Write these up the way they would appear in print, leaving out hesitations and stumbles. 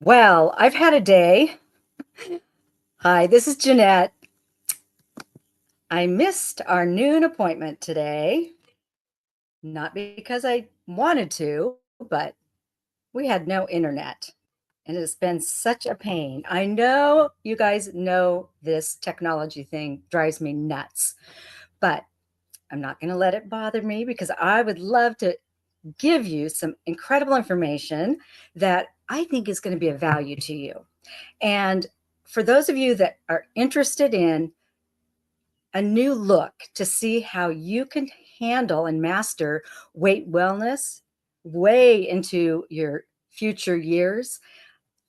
Well, I've had a day. Hi, this is Jeanette. I missed our noon appointment today, not because I wanted to, but we had no internet, and it's been such a pain. I know you guys know this technology thing drives me nuts, but I'm not going to let it bother me because I would love to give you some incredible information that I think is going to be of value to you. And for those of you that are interested in a new look to see how you can handle and master weight wellness way into your future years,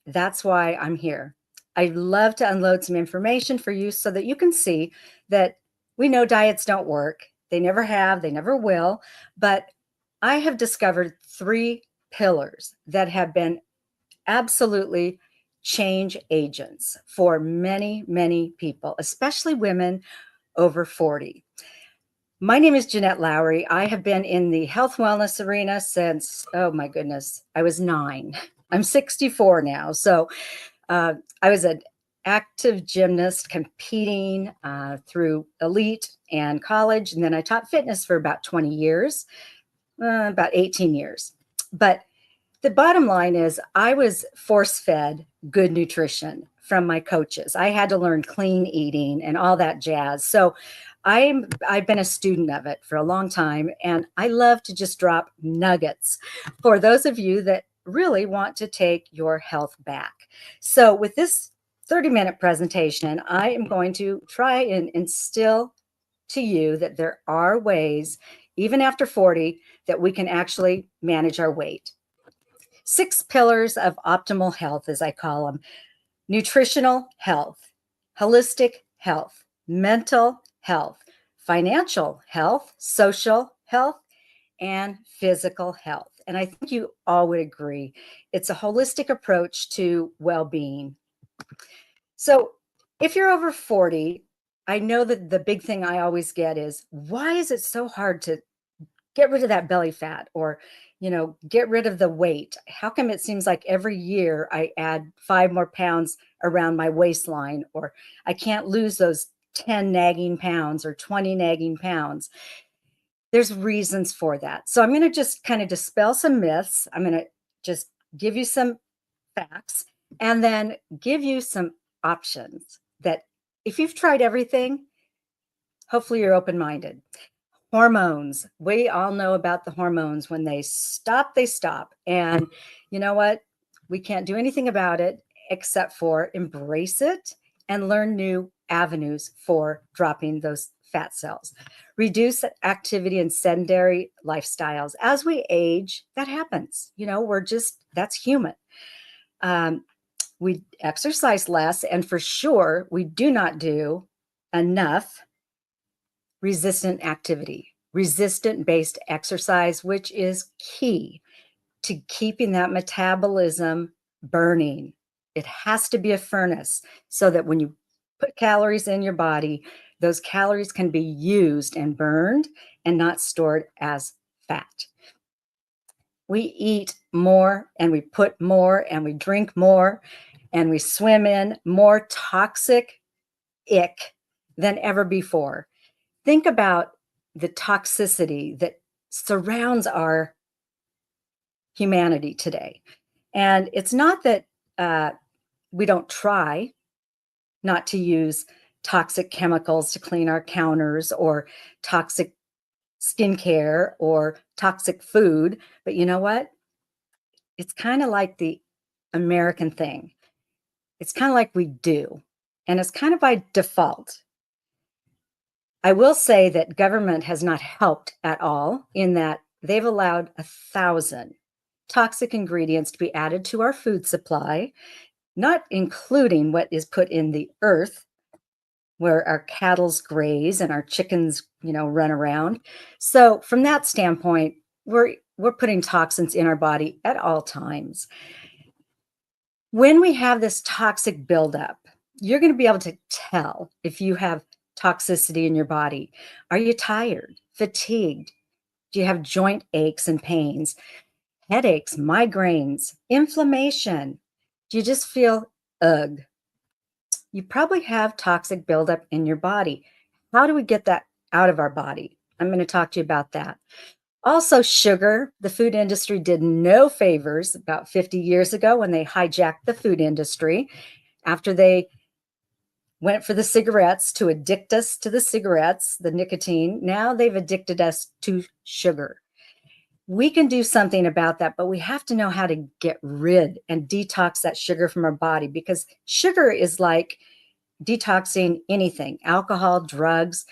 that's why I'm here. I love to unload some information for you so that you can see that we know diets don't work. They never have, they never will. But I have discovered three pillars that have been absolutely change agents for many, many people, especially women over 40. My name is Jeanette Lowry. I have been in the health wellness arena since, oh my goodness, I was 9. I'm 64 now. So I was an active gymnast competing through elite and college. And then I taught fitness for about 20 years, about 18 years. But the bottom line is I was force fed good nutrition from my coaches. I had to learn clean eating and all that jazz. So I've been a student of it for a long time, and I love to just drop nuggets for those of you that really want to take your health back. So with this 30-minute presentation, I am going to try and instill to you that there are ways, even after 40, that we can actually manage our weight. 6 pillars of optimal health, as I call them: nutritional health, holistic health, mental health, financial health, social health, and physical health. And I think you all would agree it's a holistic approach to well being. So if you're over 40, I know that the big thing I always get is, why is it so hard to get rid of that belly fat, or get rid of the weight? How come it seems like every year I add 5 more pounds around my waistline, or I can't lose those 10 nagging pounds or 20 nagging pounds? There's reasons for that. So I'm going to just kind of dispel some myths. I'm going to just give you some facts and then give you some options that, if you've tried everything, hopefully you're open-minded. Hormones. We all know about the hormones. When they stop, they stop. And you know what? We can't do anything about it except for embrace it and learn new avenues for dropping those fat cells. Reduce activity and sedentary lifestyles. As we age, that happens. That's human. We exercise less, and for sure, we do not do enough resistant activity, resistant-based exercise, which is key to keeping that metabolism burning. It has to be a furnace so that when you put calories in your body, those calories can be used and burned and not stored as fat. We eat more, and we put more, and we drink more, and we swim in more toxic ick than ever before. Think about the toxicity that surrounds our humanity today. And it's not that we don't try not to use toxic chemicals to clean our counters, or toxic skincare, or toxic food. But you know what? It's kind of like the American thing. It's kind of like we do. And it's kind of by default. I will say that government has not helped at all, in that they've allowed 1,000 toxic ingredients to be added to our food supply, not including what is put in the earth where our cattle's graze and our chickens, run around. So from that standpoint, we're putting toxins in our body at all times. When we have this toxic buildup, you're going to be able to tell if you have toxicity in your body. Are you tired, fatigued? Do you have joint aches and pains, headaches, migraines, inflammation, Do you just feel, ugh? You probably have toxic buildup in your body. How do we get that out of our body? I'm going to talk to you about that. Also, sugar. The food industry did no favors about 50 years ago when they hijacked the food industry after they went for the cigarettes to addict us to the cigarettes, the nicotine. Now they've addicted us to sugar. We can do something about that, but we have to know how to get rid and detox that sugar from our body, because sugar is like detoxing anything, alcohol, drugs.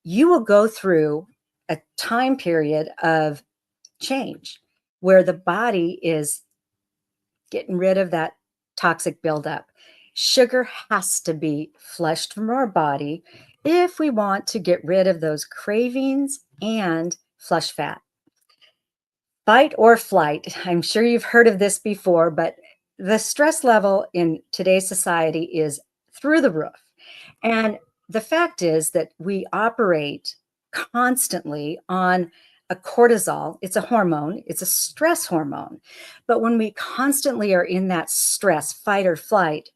You will go through a time period of change where the body is getting rid of that toxic buildup. Sugar has to be flushed from our body if we want to get rid of those cravings and flush fat. Fight or flight. I'm sure you've heard of this before, but the stress level in today's society is through the roof. And the fact is that we operate constantly on a cortisol. It's a hormone, it's a stress hormone. But when we constantly are in that stress, fight or flight,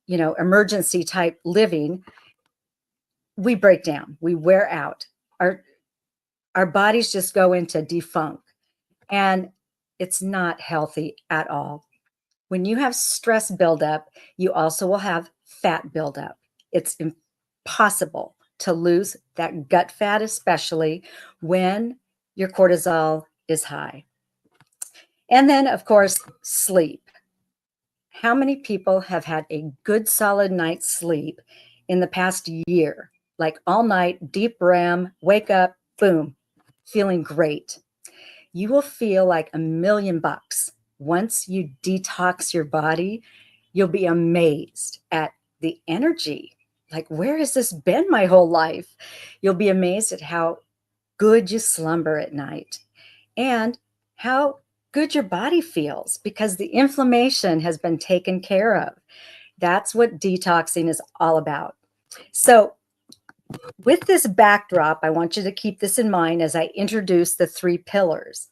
emergency type living, we break down, we wear out. Our bodies just go into defunk, and it's not healthy at all. When you have stress buildup, you also will have fat buildup. It's impossible to lose that gut fat, especially when your cortisol is high. And then, of course, sleep. How many people have had a good solid night's sleep in the past year? Like all night, deep REM, wake up, boom, feeling great. You will feel like $1,000,000 once you detox your body. You'll be amazed at the energy. Like, where has this been my whole life? You'll be amazed at how good you slumber at night and how good your body feels because the inflammation has been taken care of. That's what detoxing is all about. So, with this backdrop, I want you to keep this in mind as I introduce the 3 pillars.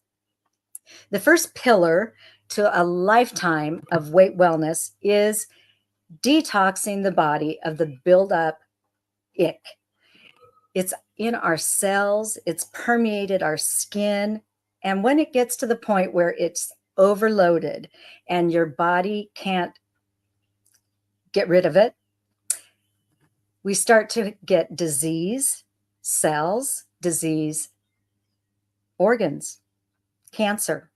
The first pillar to a lifetime of weight wellness is detoxing the body of the buildup ick. It's in our cells, it's permeated our skin. And when it gets to the point where it's overloaded and your body can't get rid of it, we start to get disease cells, disease organs, cancer,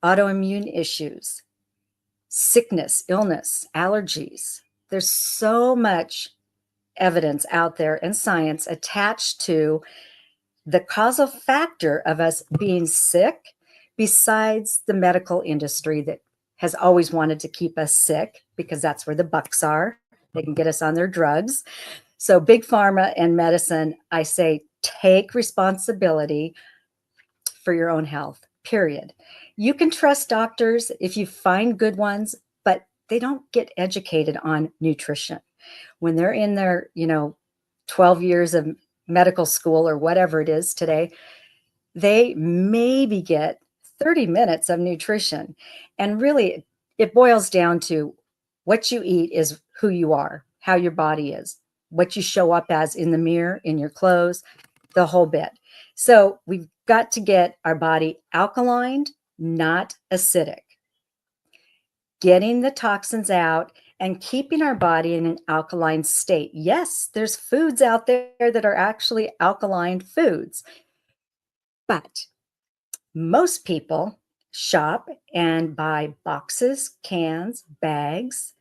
autoimmune issues, sickness, illness, allergies. There's so much evidence out there and science attached to the causal factor of us being sick, besides the medical industry that has always wanted to keep us sick because that's where the bucks are. They can get us on their drugs. So, big pharma and medicine, I say, take responsibility for your own health, period. You can trust doctors if you find good ones, but they don't get educated on nutrition. When they're in their, 12 years of medical school or whatever it is today, they maybe get 30 minutes of nutrition. And really, it boils down to what you eat is who you are, how your body is, what you show up as in the mirror, in your clothes, the whole bit. So we've got to get our body alkaline, not acidic. Getting the toxins out and keeping our body in an alkaline state. Yes, there's foods out there that are actually alkaline foods, but most people shop and buy boxes, cans, bags,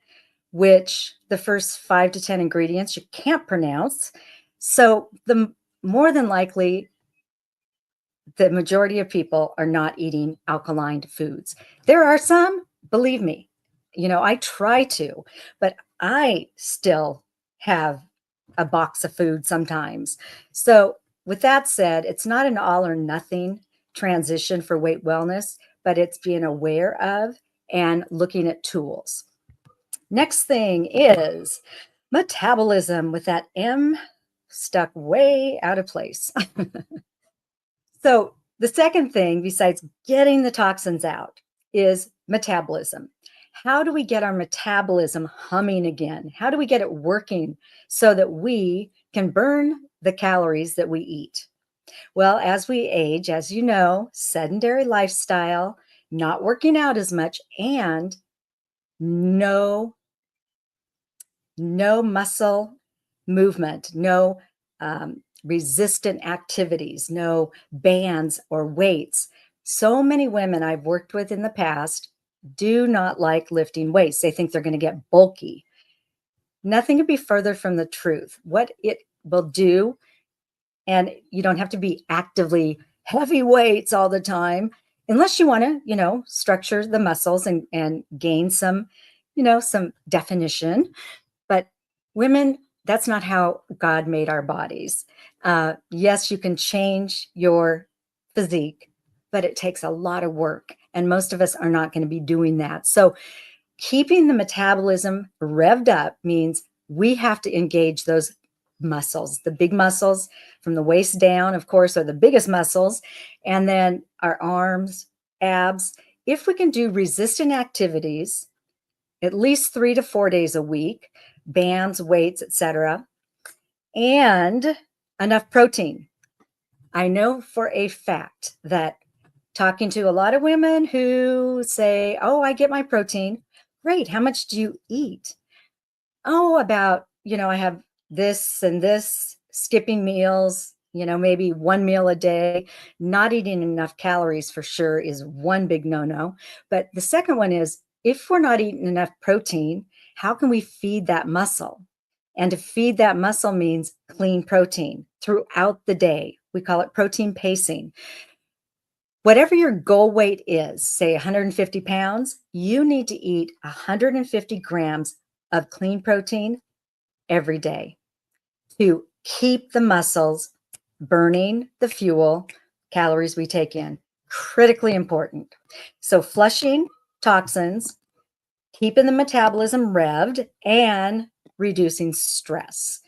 which the first 5 to 10 ingredients you can't pronounce. So the more than likely, the majority of people are not eating alkaline foods. There are some, believe me, I try to, but I still have a box of food sometimes. So, with that said, it's not an all or nothing transition for weight wellness, but it's being aware of and looking at tools. Next thing is metabolism, with that M stuck way out of place. So, the second thing, besides getting the toxins out, is metabolism. How do we get our metabolism humming again? How do we get it working so that we can burn the calories that we eat? Well, as we age, as you know, sedentary lifestyle, not working out as much, and no muscle movement, no resistant activities, no bands or weights. So many women I've worked with in the past do not like lifting weights. They think they're going to get bulky. Nothing could be further from the truth. What it will do, and you don't have to be actively heavy weights all the time, unless you want to, structure the muscles and gain some, some definition. But women, that's not how God made our bodies. Yes, you can change your physique, but it takes a lot of work. And most of us are not going to be doing that. So keeping the metabolism revved up means we have to engage those muscles. The big muscles from the waist down, of course, are the biggest muscles. And then our arms, abs. If we can do resistant activities, at least 3 to 4 days a week, bands, weights, etc., and enough protein. I know for a fact that talking to a lot of women who say, "Oh, I get my protein." Great. How much do you eat? Oh, about, I have this and this, skipping meals, maybe one meal a day. Not eating enough calories for sure is one big no-no. But the second one is, if we're not eating enough protein, how can we feed that muscle? And to feed that muscle means clean protein throughout the day. We call it protein pacing. Whatever your goal weight is, say 150 pounds, you need to eat 150 grams of clean protein every day to keep the muscles burning the fuel, calories we take in. Critically important. So flushing toxins, keeping the metabolism revved, and reducing stress.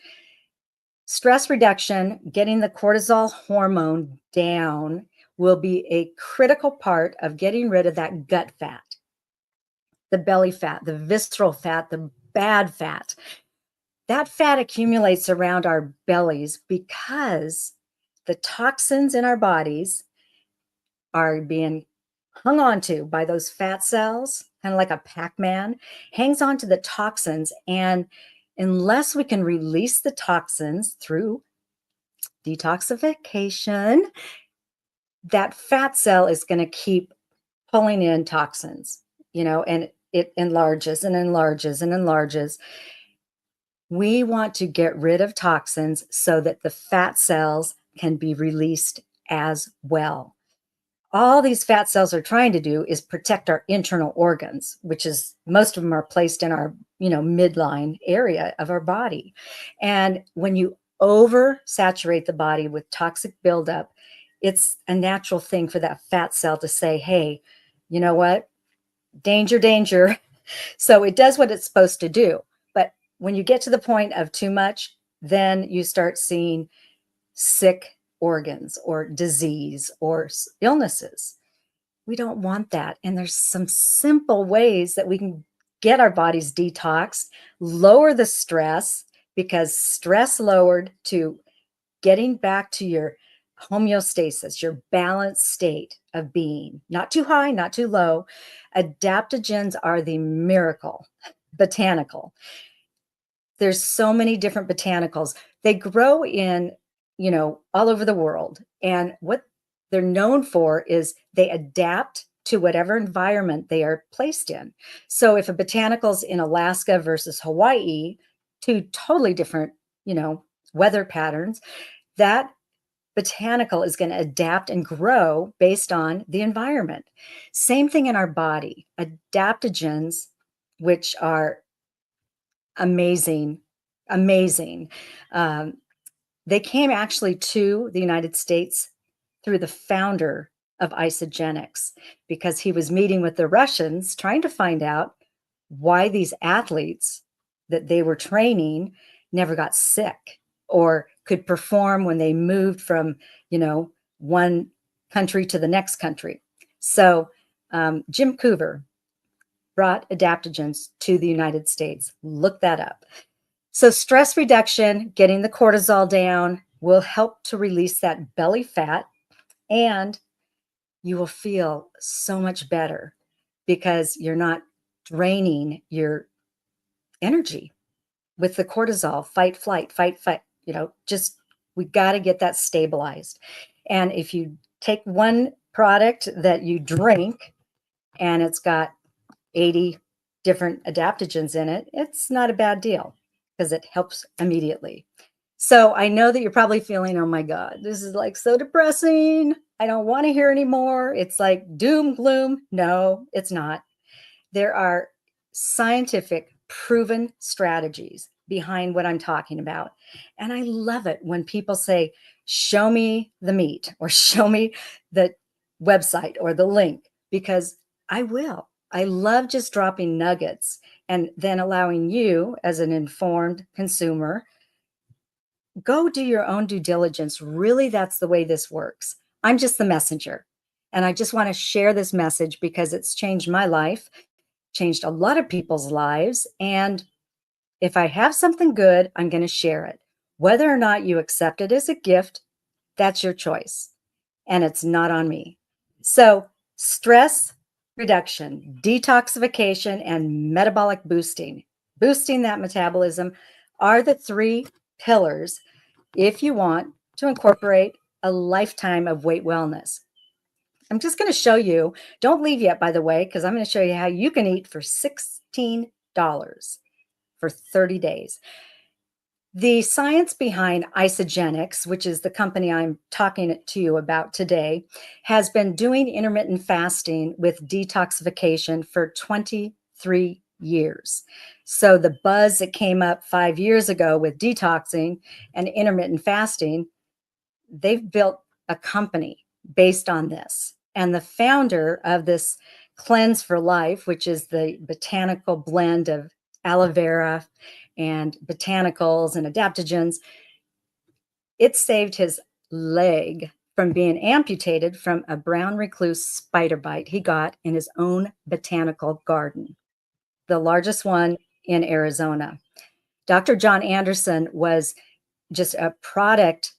Stress reduction, getting the cortisol hormone down, will be a critical part of getting rid of that gut fat, the belly fat, the visceral fat, the bad fat. That fat accumulates around our bellies because the toxins in our bodies are being hung on to by those fat cells, kind of like a Pac-Man, hangs on to the toxins. And unless we can release the toxins through detoxification, that fat cell is going to keep pulling in toxins, and it enlarges and enlarges and enlarges. We want to get rid of toxins so that the fat cells can be released as well. All these fat cells are trying to do is protect our internal organs, which is most of them are placed in our, midline area of our body. And when you oversaturate the body with toxic buildup, it's a natural thing for that fat cell to say, hey, you know what? Danger, danger. So it does what it's supposed to do. But when you get to the point of too much, then you start seeing sick organs or disease or illnesses. We don't want that. And there's some simple ways that we can get our bodies detoxed, lower the stress, because stress lowered to getting back to your homeostasis, your balanced state of being, not too high, not too low. Adaptogens are the miracle botanical. There's so many different botanicals. They grow in, all over the world. And what they're known for is they adapt to whatever environment they are placed in. So if a botanical's in Alaska versus Hawaii, two totally different, weather patterns, that botanical is going to adapt and grow based on the environment. Same thing in our body. Adaptogens, which are amazing, amazing. They came actually to the United States through the founder of isogenics, because he was meeting with the Russians trying to find out why these athletes that they were training never got sick or could perform when they moved from, one country to the next country. So Jim Coover, brought adaptogens to the United States. Look that up. So stress reduction, getting the cortisol down, will help to release that belly fat, and you will feel so much better because you're not draining your energy with the cortisol, fight, flight, fight, fight, just we got to get that stabilized. And if you take one product that you drink and it's got 80 different adaptogens in it, it's not a bad deal because it helps immediately. So I know that you're probably feeling, oh my God, this is like so depressing. I don't want to hear anymore. It's like doom, gloom. No, it's not. There are scientific proven strategies behind what I'm talking about. And I love it when people say, show me the meat or show me the website or the link, because I will. I love just dropping nuggets and then allowing you as an informed consumer, go do your own due diligence. Really, that's the way this works. I'm just the messenger. And I just want to share this message because it's changed my life, changed a lot of people's lives. And if I have something good, I'm going to share it. Whether or not you accept it as a gift, that's your choice. And it's not on me. So, stress reduction, detoxification, and metabolic boosting, boosting that metabolism are the three pillars if you want to incorporate a lifetime of weight wellness. I'm just going to show you, don't leave yet, by the way, because I'm going to show you how you can eat for $16 for 30 days. The science behind Isogenics, which is the company I'm talking to you about today, has been doing intermittent fasting with detoxification for 23 years. So the buzz that came up 5 years ago with detoxing and intermittent fasting, they've built a company based on this. And the founder of this Cleanse for Life, which is the botanical blend of aloe vera and botanicals and adaptogens, it saved his leg from being amputated from a brown recluse spider bite he got in his own botanical garden, the largest one in Arizona. Dr. John Anderson was just a product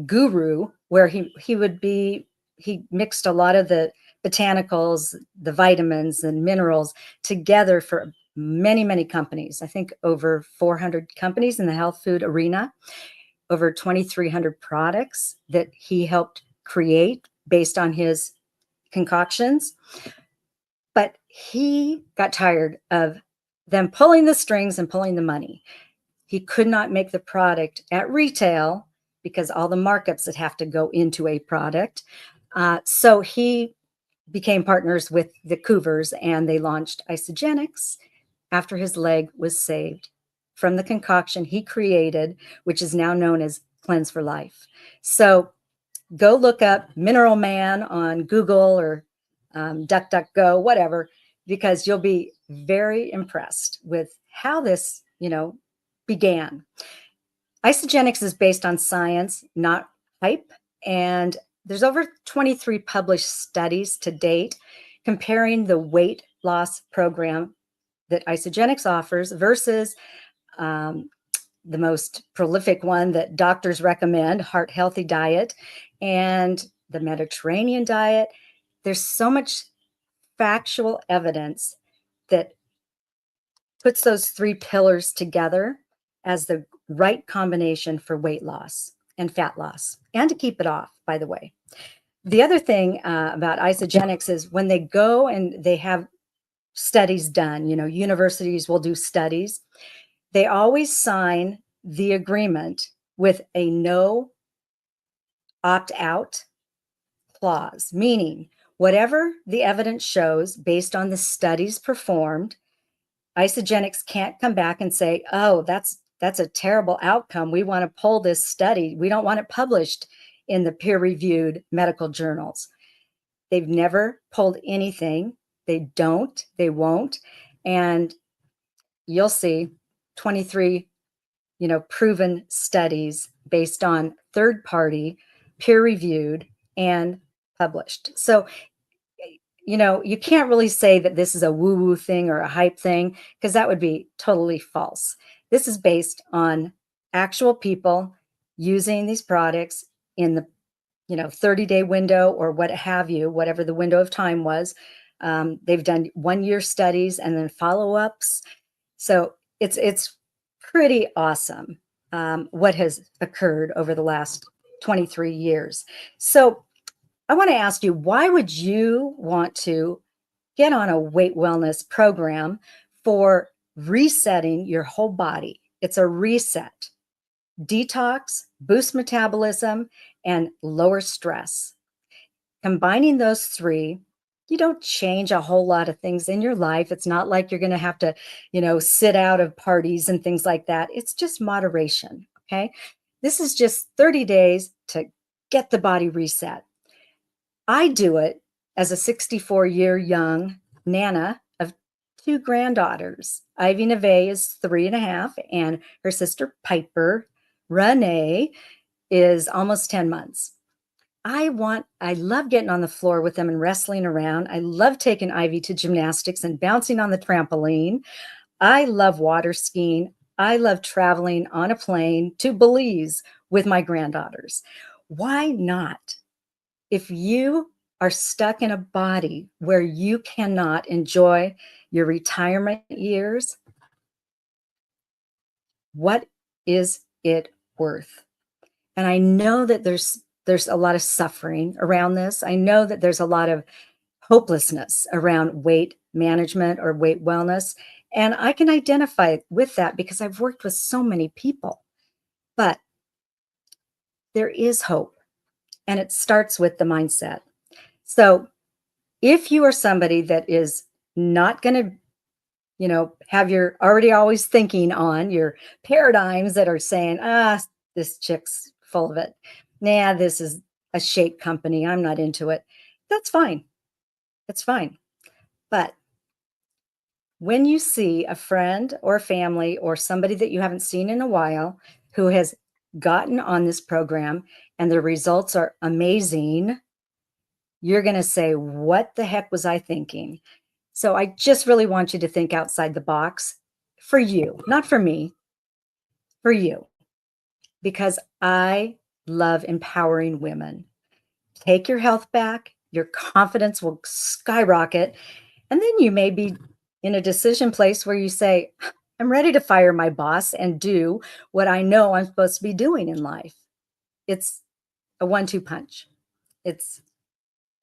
guru where he mixed a lot of the botanicals, the vitamins and minerals together for many, many companies. I think over 400 companies in the health food arena, over 2,300 products that he helped create based on his concoctions. But he got tired of them pulling the strings and pulling the money. He could not make the product at retail because all the markups that have to go into a product. So he became partners with the Coovers and they launched Isogenics after his leg was saved from the concoction he created, which is now known as Cleanse for Life. So go look up Mineral Man on Google or DuckDuckGo, whatever, because you'll be very impressed with how this, began. Isogenics is based on science, not hype, and there's over 23 published studies to date comparing the weight loss program that Isogenics offers versus the most prolific one that doctors recommend, Heart Healthy Diet, and the Mediterranean diet. There's so much factual evidence that puts those three pillars together as the right combination for weight loss and fat loss, and to keep it off, by the way. The other thing about Isogenics is when they go and they have studies done, universities will do studies, they always sign the agreement with a no opt-out clause, meaning whatever the evidence shows based on the studies performed, Isogenics can't come back and say, oh, that's a terrible outcome. We want to pull this study. We don't want it published in the peer-reviewed medical journals. They've never pulled anything. They don't, they won't. And you'll see 23, proven studies based on third-party, peer-reviewed, and published. So, you can't really say that this is a woo-woo thing or a hype thing because that would be totally false. This is based on actual people using these products in the 30-day window or what have you, whatever the window of time was. They've done 1-year studies and then follow-ups. So it's pretty awesome what has occurred over the last 23 years. So I want to ask you, why would you want to get on a weight wellness program for resetting your whole body? It's a reset, detox, boost metabolism, and lower stress. Combining those three, you don't change a whole lot of things in your life. It's not like you're going to have to, sit out of parties and things like that. It's just moderation. Okay. This is just 30 days to get the body reset. I do it as a 64-year young Nana of 2 granddaughters. Ivy Neve is 3.5, and her sister Piper Renee is almost 10 months. I love getting on the floor with them and wrestling around. I love taking Ivy to gymnastics and bouncing on the trampoline. I love water skiing. I love traveling on a plane to Belize with my granddaughters. Why not? If you are stuck in a body where you cannot enjoy your retirement years, what is it worth? And I know that there's a lot of suffering around this. I know that there's a lot of hopelessness around weight management or weight wellness. And I can identify with that because I've worked with so many people. But there is hope, and it starts with the mindset. So if you are somebody that is not going to, have your already always thinking on your paradigms that are saying, this chick's full of it. Nah, this is a shake company. I'm not into it. That's fine. It's fine. But when you see a friend or family or somebody that you haven't seen in a while who has gotten on this program and the results are amazing, you're going to say, what the heck was I thinking? So I just really want you to think outside the box for you, not for me, for you, because I love empowering women. Take your health back, your confidence will skyrocket, and then you may be in a decision place where you say, I'm ready to fire my boss and do what I know I'm supposed to be doing in life. It's a 1-2 punch. It's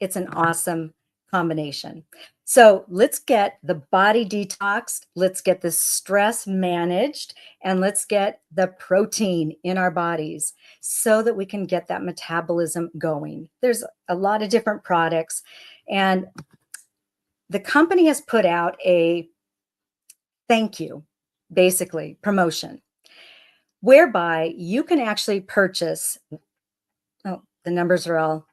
an awesome combination. So let's get the body detoxed, let's get the stress managed, and let's get the protein in our bodies so that we can get that metabolism going. There's a lot of different products, and the company has put out a thank you, basically, promotion, whereby you can actually purchase. Oh, the numbers are all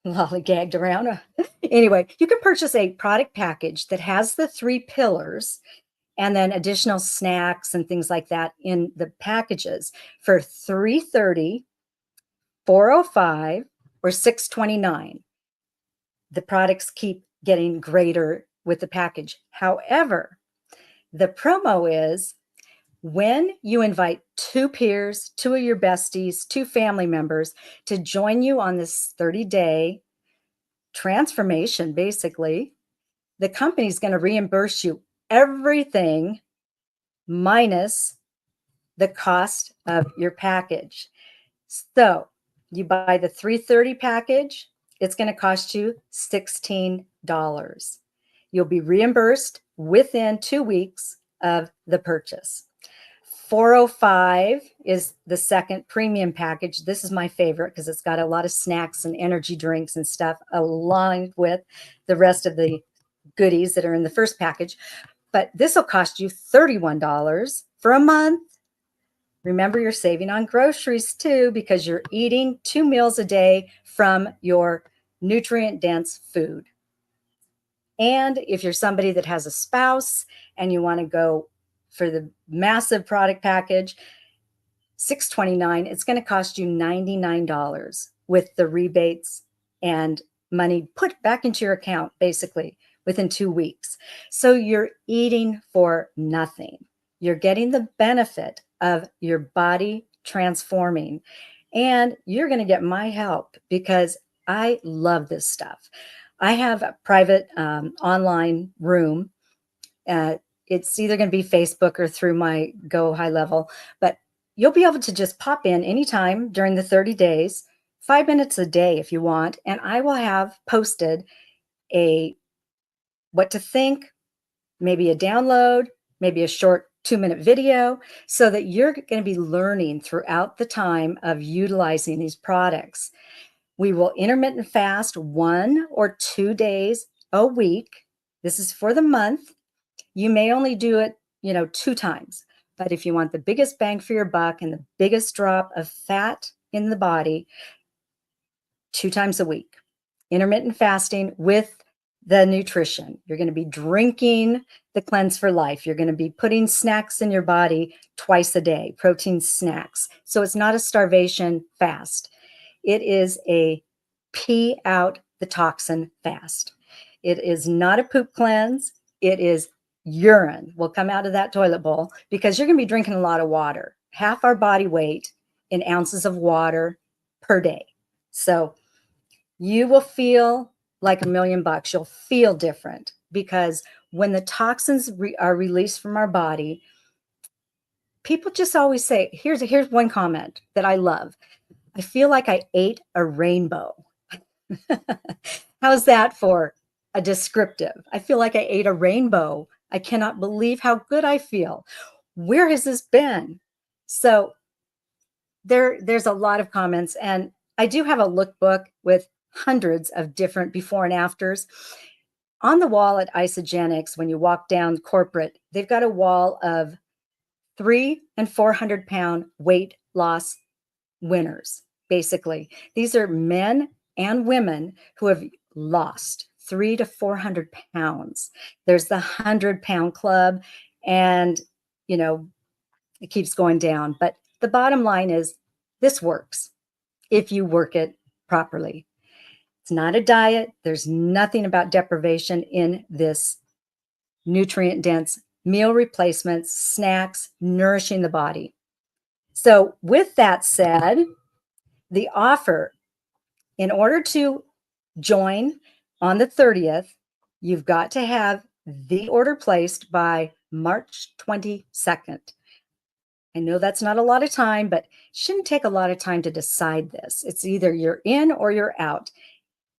lollygagged around. Anyway, you can purchase a product package that has the 3 pillars and then additional snacks and things like that in the packages for $330, $405, or $629. The products keep getting greater with the package. However, the promo is when you invite 2 peers, 2 of your besties, 2 family members to join you on this 30-day transformation, basically, the company's going to reimburse you everything minus the cost of your package. So you buy the 330 package, it's going to cost you $16. You'll be reimbursed within 2 weeks of the purchase. 405 is the second premium package. This is my favorite because it's got a lot of snacks and energy drinks and stuff along with the rest of the goodies that are in the first package. But this will cost you $31 for a month. Remember, you're saving on groceries too because you're eating 2 meals a day from your nutrient-dense food. And if you're somebody that has a spouse and you want to go for the massive product package, $629, it's going to cost you $99 with the rebates and money put back into your account basically within 2 weeks. So you're eating for nothing. You're getting the benefit of your body transforming, and you're going to get my help because I love this stuff. I have a private online room. It's either going to be Facebook or through my Go High Level, but you'll be able to just pop in anytime during the 30 days, 5 minutes a day if you want, and I will have posted a what to think, maybe a download, maybe a short 2-minute video, so that you're going to be learning throughout the time of utilizing these products. We will intermittent fast 1 or 2 days a week. This is for the month. You may only do it, 2 times. But if you want the biggest bang for your buck and the biggest drop of fat in the body, 2 times a week. Intermittent fasting with the nutrition. You're going to be drinking the Cleanse for Life. You're going to be putting snacks in your body twice a day, protein snacks. So it's not a starvation fast. It is a pee out the toxin fast. It is not a poop cleanse. It is urine will come out of that toilet bowl because you're going to be drinking a lot of water, half our body weight in ounces of water per day. So you will feel like $1,000,000. You'll feel different because when the toxins are released from our body, people just always say, here's one comment that I love. I feel like I ate a rainbow. How's that for a descriptive? I feel like I ate a rainbow. I cannot believe how good I feel. Where has this been? So there's a lot of comments, and I do have a lookbook with hundreds of different before and afters. On the wall at Isogenics, when you walk down corporate, they've got a wall of 300 and 400 pound weight loss winners. Basically, these are men and women who have lost 300 to 400 pounds. There's the 100-pound club, and it keeps going down. But the bottom line is this works if you work it properly. It's not a diet. There's nothing about deprivation in this nutrient dense meal replacements, snacks, nourishing the body. So with that said, the offer, in order to join on the 30th, you've got to have the order placed by March 22nd. I know that's not a lot of time, but it shouldn't take a lot of time to decide this. It's either you're in or you're out.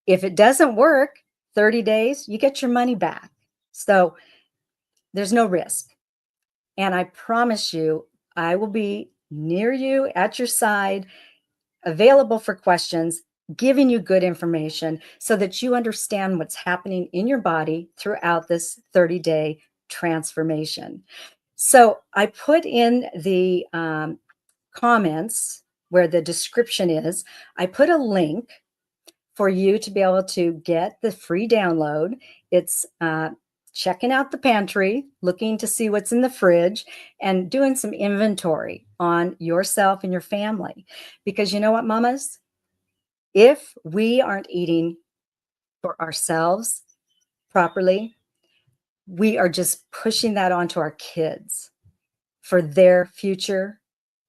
If it doesn't work, 30 days, you get your money back. So there's no risk. And I promise you, I will be near you, at your side, available for questions, giving you good information so that you understand what's happening in your body throughout this 30-day transformation. So I put in the comments where the description is, I put a link for you to be able to get the free download. It's checking out the pantry, looking to see what's in the fridge, and doing some inventory on yourself and your family. Because you know what, mamas? If we aren't eating for ourselves properly, we are just pushing that onto our kids for their future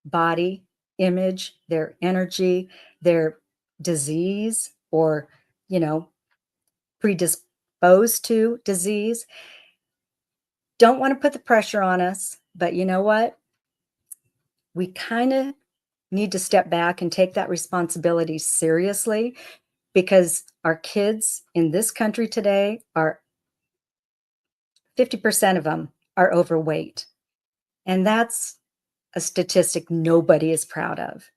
body image, their energy, their disease, or, predisposed to disease. Don't want to put the pressure on us, but you know what? We kind of need to step back and take that responsibility seriously, because our kids in this country today are 50% of them are overweight. And that's a statistic nobody is proud of.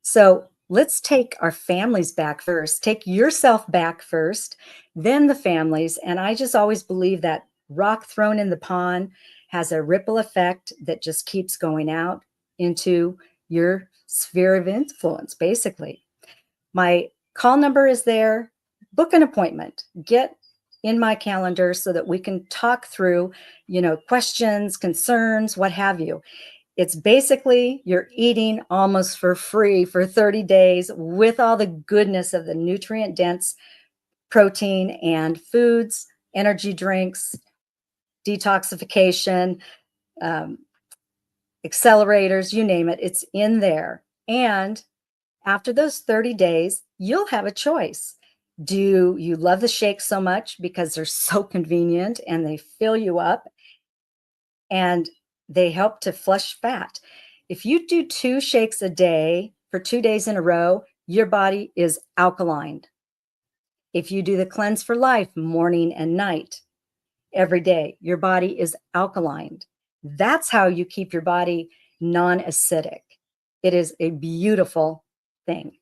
So let's take our families back first. Take yourself back first, then the families. And I just always believe that rock thrown in the pond has a ripple effect that just keeps going out into your sphere of influence, basically. My call number is there. Book an appointment. Get in my calendar so that we can talk through, questions, concerns, what have you. It's basically you're eating almost for free for 30 days with all the goodness of the nutrient dense protein and foods, energy drinks, detoxification, um, accelerators, you name it, it's in there. And after those 30 days, you'll have a choice. Do you love the shakes so much because they're so convenient and they fill you up and they help to flush fat? If you do 2 shakes a day for 2 days in a row, your body is alkaline. If you do the cleanse for life morning and night every day, your body is alkaline. That's how you keep your body non-acidic. It is a beautiful thing.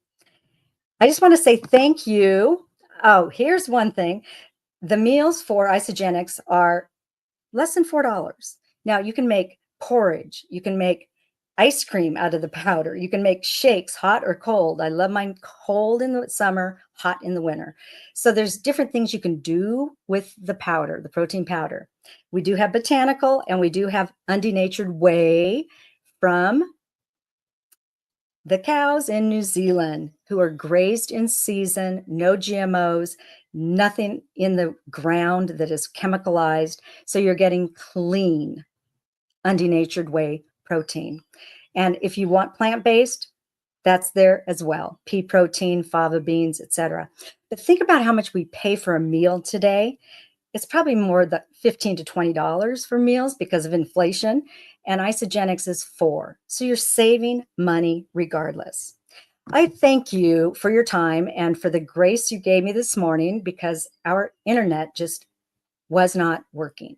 I just want to say thank you. Oh, here's one thing. The meals for Isogenics are less than $4. Now you can make porridge, you can make ice cream out of the powder, you can make shakes, hot or cold. I love mine cold in the summer, hot in the winter. So there's different things you can do with the powder, the protein powder. We do have botanical and we do have undenatured whey from the cows in New Zealand who are grazed in season, no GMOs, nothing in the ground that is chemicalized. So you're getting clean, undenatured whey protein. And if you want plant-based, that's there as well. Pea protein, fava beans, etc. But think about how much we pay for a meal today. It's probably more than $15 to $20 for meals because of inflation, and Isogenics is $4. So you're saving money regardless. I thank you for your time and for the grace you gave me this morning because our internet just was not working.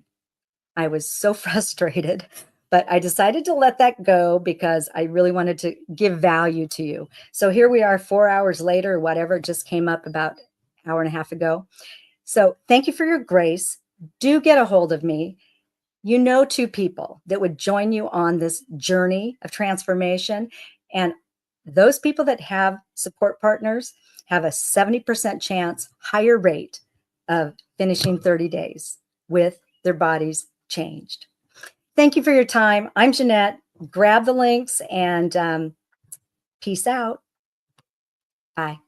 I was so frustrated, but I decided to let that go because I really wanted to give value to you. So here we are 4 hours later, or whatever, it just came up about an hour and a half ago. So thank you for your grace. Do get a hold of me. You know 2 people that would join you on this journey of transformation. And those people that have support partners have a 70% chance, higher rate of finishing 30 days with their bodies changed. Thank you for your time. I'm Jeanette. Grab the links and peace out. Bye.